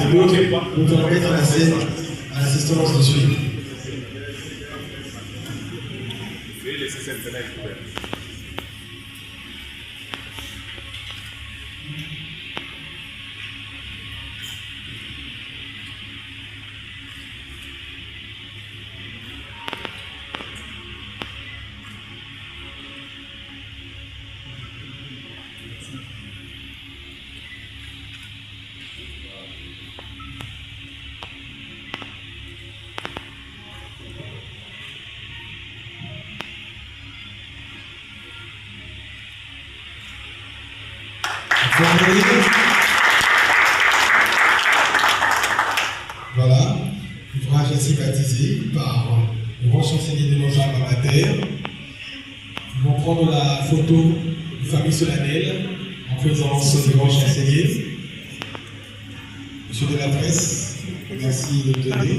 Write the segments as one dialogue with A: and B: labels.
A: Et l'autre nous allons mettre à la scène à l'assistance de suite. Voilà, l'ouvrage est ainsi baptisé par le grand chancelier de nos âmes amateurs. Nous allons prendre la photo de famille solennelle en présence du grand chancelier. Monsieur de la presse, merci de me donner.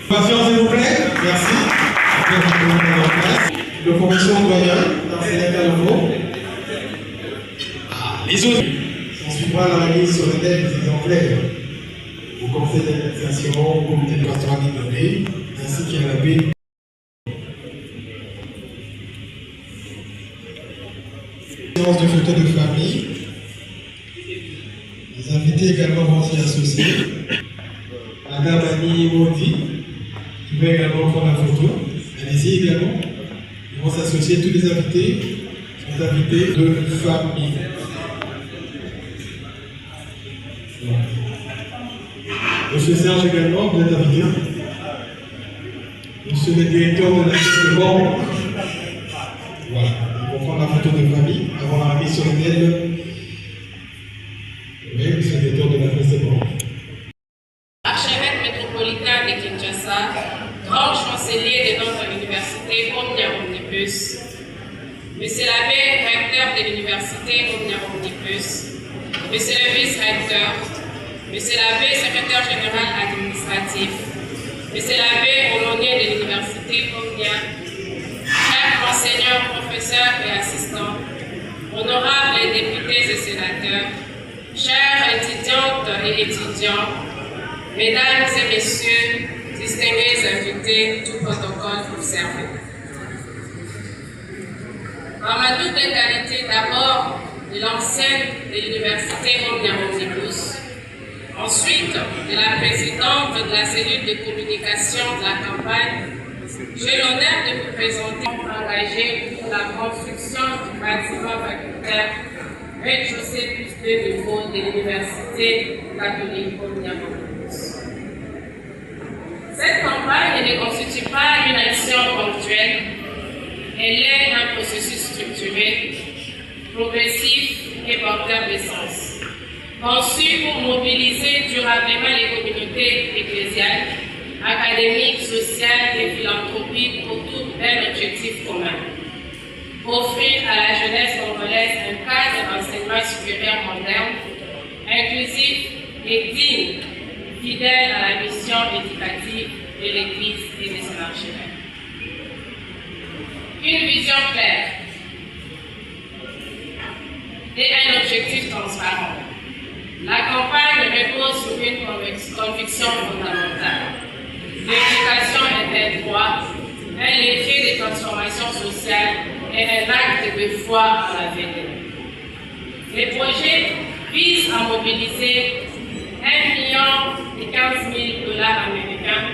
A: Patience s'il vous plaît, merci. Le commission doyen, dans Sénégal Nouveau. Les autres. On suivra la remise solennelle des exemplaires au conseil d'administration, au comité de pastoral donné, ainsi qu'à la paix. Séance de photos de famille. Les invités également vont s'y associer. Madame Annie Maudit, qui va également prendre la photo. Allez-y également. Ils vont s'associer, tous les invités sont invités de famille. Voilà. Monsieur Serge également, vous êtes invité. Monsieur le directeur de l'enregistrement. Voilà. Ils vont prendre la photo de famille avant la remise solennelle. Oui, monsieur le directeur de la presse de banque.
B: Archevêque métropolitain de Kinshasa, grand chancelier de notre université Omnia Omnibus, Monsieur l'abbé recteur de l'université Omnia Omnibus, Monsieur le vice-recteur, Monsieur l'abbé secrétaire général administratif, Monsieur l'abbé aumônier de l'université Omnia, chers enseignants, professeurs et assistants, honorables députés et sénateurs, chères étudiantes et étudiants, mesdames et messieurs, distingués invités, tout protocole observé. En ma double qualité d'abord de l'ancienne de l'université Omnia Omnibus, ensuite de la présidente de la cellule de communication de la campagne, j'ai l'honneur de vous présenter engagé pour la construction du bâtiment facultaire rez-de-chaussée plus 2 niveaux de l'université catholique Omnia Omnibus. Cette campagne ne constitue pas une action ponctuelle, elle est un processus structuré, progressif et porteur de sens, conçu pour mobiliser durablement les communautés ecclésiales, académiques, sociales et philanthropiques autour d'un objectif commun: offrir à la jeunesse congolaise un cadre d'enseignement supérieur moderne, inclusif et digne, fidèle à la mission éducative de l'Église et de son archevêque. Une vision claire et un objectif transparent. La campagne repose sur une conviction fondamentale. L'éducation est un droit, un levier de transformation sociale et un acte de foi à l'avenir. Les projets visent à mobiliser $1,015 000 américains,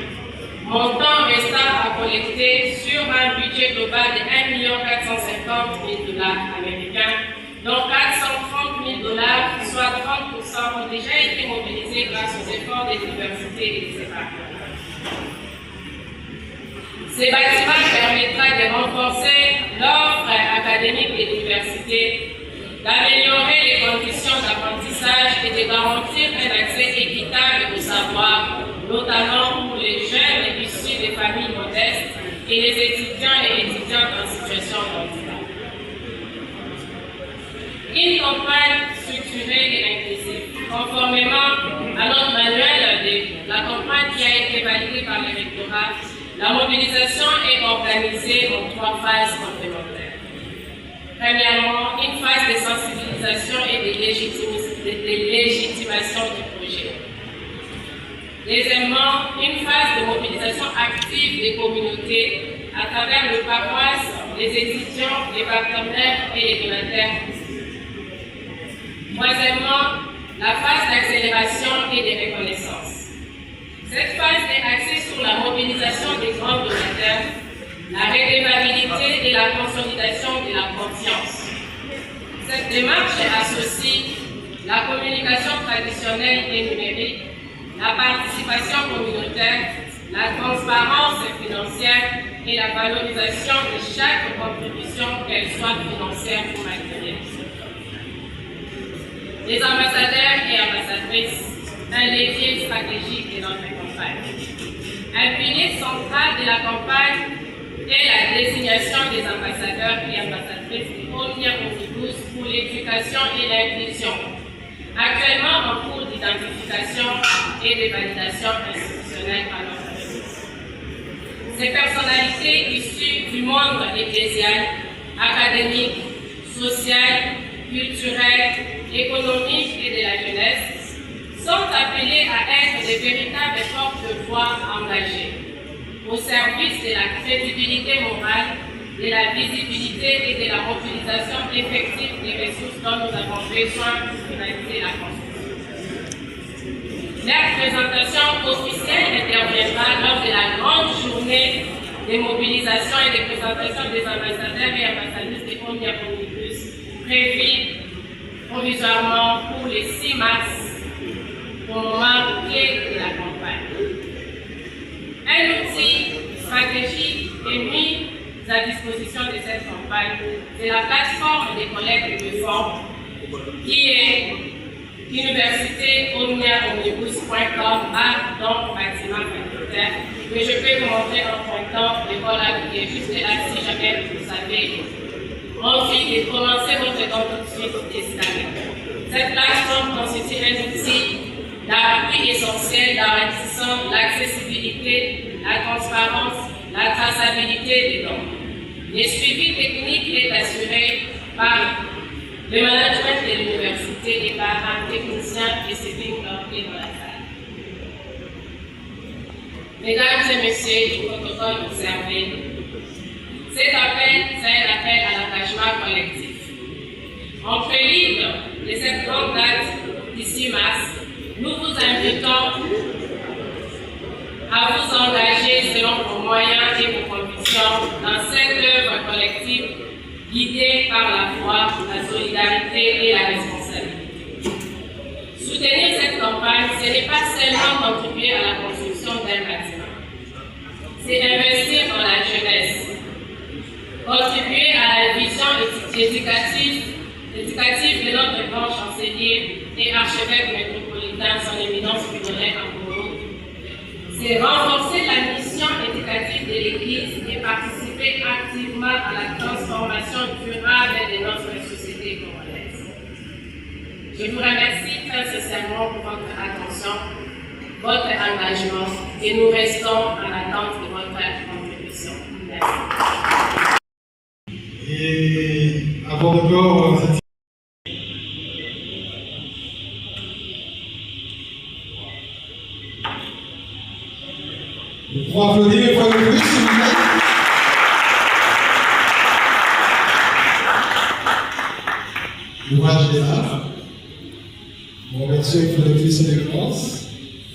B: montant restant à collecter sur un budget global de $1,450 000 américains, dont $430 000, soit 30%, ont déjà été mobilisés grâce aux efforts des universités et des épargnants. Ces bâtiments permettra de renforcer l'offre académique de l'université, d'améliorer les conditions d'apprentissage et de garantir un accès équitable au savoir, notamment pour les jeunes issus des familles modestes et les étudiants et étudiantes en situation de handicap. Une campagne structurée et inclusive, conformément à notre manuel de la campagne qui a été validée par le rectorat. La mobilisation est organisée en 3 phases complémentaires. Premièrement, une phase de sensibilisation mobilisation et de légitimation du projet. Deuxièmement, une phase de mobilisation active des communautés à travers le paroisse, les étudiants, les partenaires et les donataires. Troisièmement, la phase d'accélération et de reconnaissance. Cette phase est axée sur la mobilisation des grands donateurs, la redevabilité et la consolidation de la confiance. Cette démarche associe la communication traditionnelle et numérique, la participation communautaire, la transparence financière et la valorisation de chaque contribution, qu'elle soit financière ou matérielle. Les ambassadeurs et ambassadrices, un levier stratégique de notre campagne. Un pilier central de la campagne est la désignation des ambassadeurs et ambassadrices de Omnia Omnibus pour l'éducation et l'inclusion, actuellement en cours d'identification et de validation institutionnelle par notre service. Ces personnalités issues du monde ecclésial, académique, social, culturel, économique et de la jeunesse sont appelées à être de véritables porte-voix engagés au service de la crédibilité morale, de la visibilité et de la mobilisation effective des ressources dont nous avons besoin pour finaliser la construction. La présentation officielle interviendra lors de la grande journée de mobilisation et de présentation des ambassadeurs et ambassadrices de Omnia Omnibus prévue provisoirement pour le 6 mars, au moment clé de la campagne. Un outil stratégique est mis à disposition de cette campagne. C'est la plateforme des collectes de fonds qui est universitéomniaomnibus.com donc bâtiment facultaire, que je peux vous montrer en pointant le voilà qui est juste là si jamais vous savez envie de commencer votre don tout de suite islamique. Cette plateforme constitue un outil d'appui essentiel garantissant l'accessibilité, la transparence, la traçabilité des dons. Le suivi technique est assuré par le management de l'université et par un technicien spécifique impliqué dans la salle. Mesdames et messieurs du protocole observé, cet appel, c'est un appel à l'engagement collectif. En prélude de cette grande date du 6 mars, nous vous invitons à vous engager selon vos moyens et vos convictions dans cette œuvre collective guidée par la foi, la solidarité et la responsabilité. Soutenir cette campagne, ce n'est pas seulement contribuer à la construction d'un bâtiment, c'est investir dans la jeunesse, contribuer à la vision éducative de notre grand chancelier et archevêque métropolitain, son éminence Fridolin Amboro. C'est renforcer la mission éducative de l'Église et participer activement à la transformation durable de notre société congolaise. Je vous remercie très sincèrement pour votre attention, votre engagement et nous restons en attente de votre contribution. Merci.
A: Et avant encore cette on va applaudir une fois de plus, s'il vous plaît. L'ouvrage est là. On remercie une fois de plus son Excellence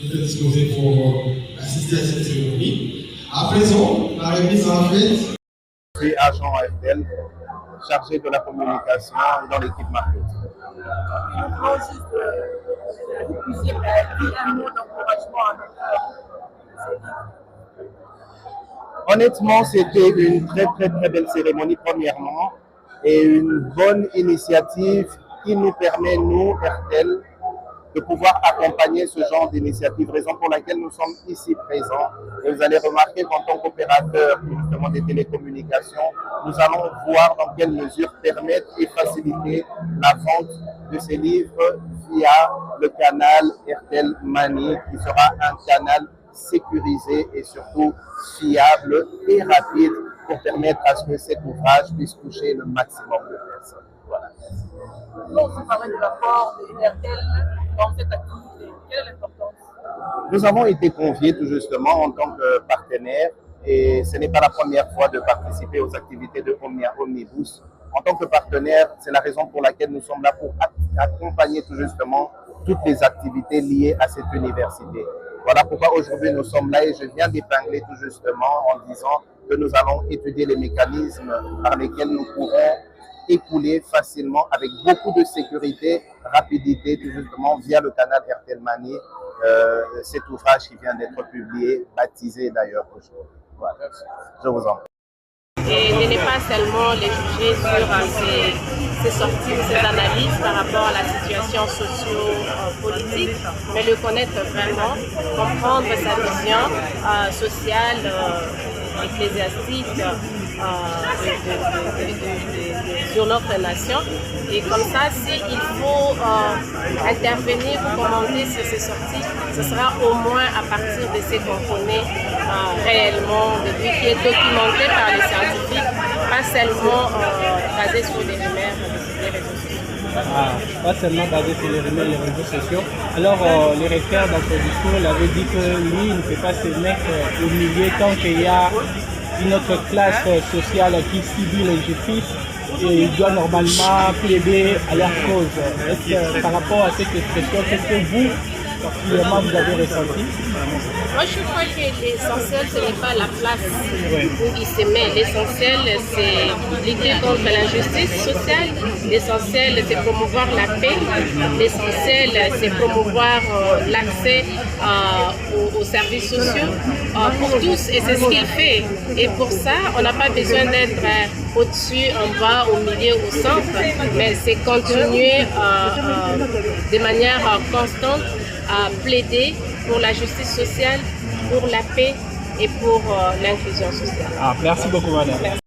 A: d'être disposé pour assister à cette cérémonie. À présent, la remise sera faite.
C: Je suis agent AFL, chargé de la communication dans l'équipe marketing. Vous puissiez dire un mot d'encouragement à notre. Honnêtement, c'était une très belle cérémonie premièrement et une bonne initiative qui nous permet, nous, RTL, de pouvoir accompagner ce genre d'initiative, raison pour laquelle nous sommes ici présents. Et vous allez remarquer qu'en tant qu'opérateur justement des télécommunications, nous allons voir dans quelle mesure permettre et faciliter la vente de ces livres via le canal RTL Money, qui sera un canal sécurisé et surtout fiable et rapide pour permettre à ce que cet ouvrage puisse toucher le maximum de personnes. Voilà.
D: On peut aussi parler de l'apport de RTL dans cette activité. Quelle est l'importance?
C: Nous avons été conviés tout justement en tant que partenaire et ce n'est pas la première fois de participer aux activités de Omnibus. En tant que partenaire, c'est la raison pour laquelle nous sommes là pour accompagner tout justement toutes les activités liées à cette université. Voilà pourquoi aujourd'hui nous sommes là et je viens d'épingler tout justement en disant que nous allons étudier les mécanismes par lesquels nous pourrons écouler facilement avec beaucoup de sécurité, rapidité, tout justement via le canal RTL Mani, cet ouvrage qui vient d'être publié, baptisé d'ailleurs aujourd'hui. Voilà. Je vous en prie.
B: Et ne pas seulement les juger sur ses sorties ou ses analyses par rapport à la situation socio-politique, mais le connaître vraiment, comprendre sa vision sociale, ecclésiastique sur notre nation. Et comme ça, s'il faut intervenir ou commenter sur ces sorties, ce sera au moins à partir de ce qu'on connaît réellement, de lui qui est documenté par les scientifiques, pas seulement basé sur des rumeurs des réseaux sociaux.
E: Pas seulement basé sur les rumeurs des réseaux sociaux. Alors, le recteur dans son discours, il avait dit que lui, il ne peut pas se mettre au milieu tant qu'il y a une autre classe sociale qui subit l'injustice et il doit normalement plaider à leur cause. Est-ce que par rapport à cette expression, qu'est-ce que vous, particulièrement, vous avez ressenti?
B: Moi, je crois que l'essentiel, ce n'est pas la place où il se met. L'essentiel, c'est lutter contre l'injustice sociale. L'essentiel, c'est promouvoir la paix. L'essentiel, c'est promouvoir l'accès aux services sociaux pour tous. Et c'est ce qu'il fait. Et pour ça, on n'a pas besoin d'être au-dessus, en bas, au milieu, au centre. Mais c'est continuer de manière constante à plaider pour la justice sociale, pour la paix et pour l'inclusion sociale.
E: Merci beaucoup, madame. Merci.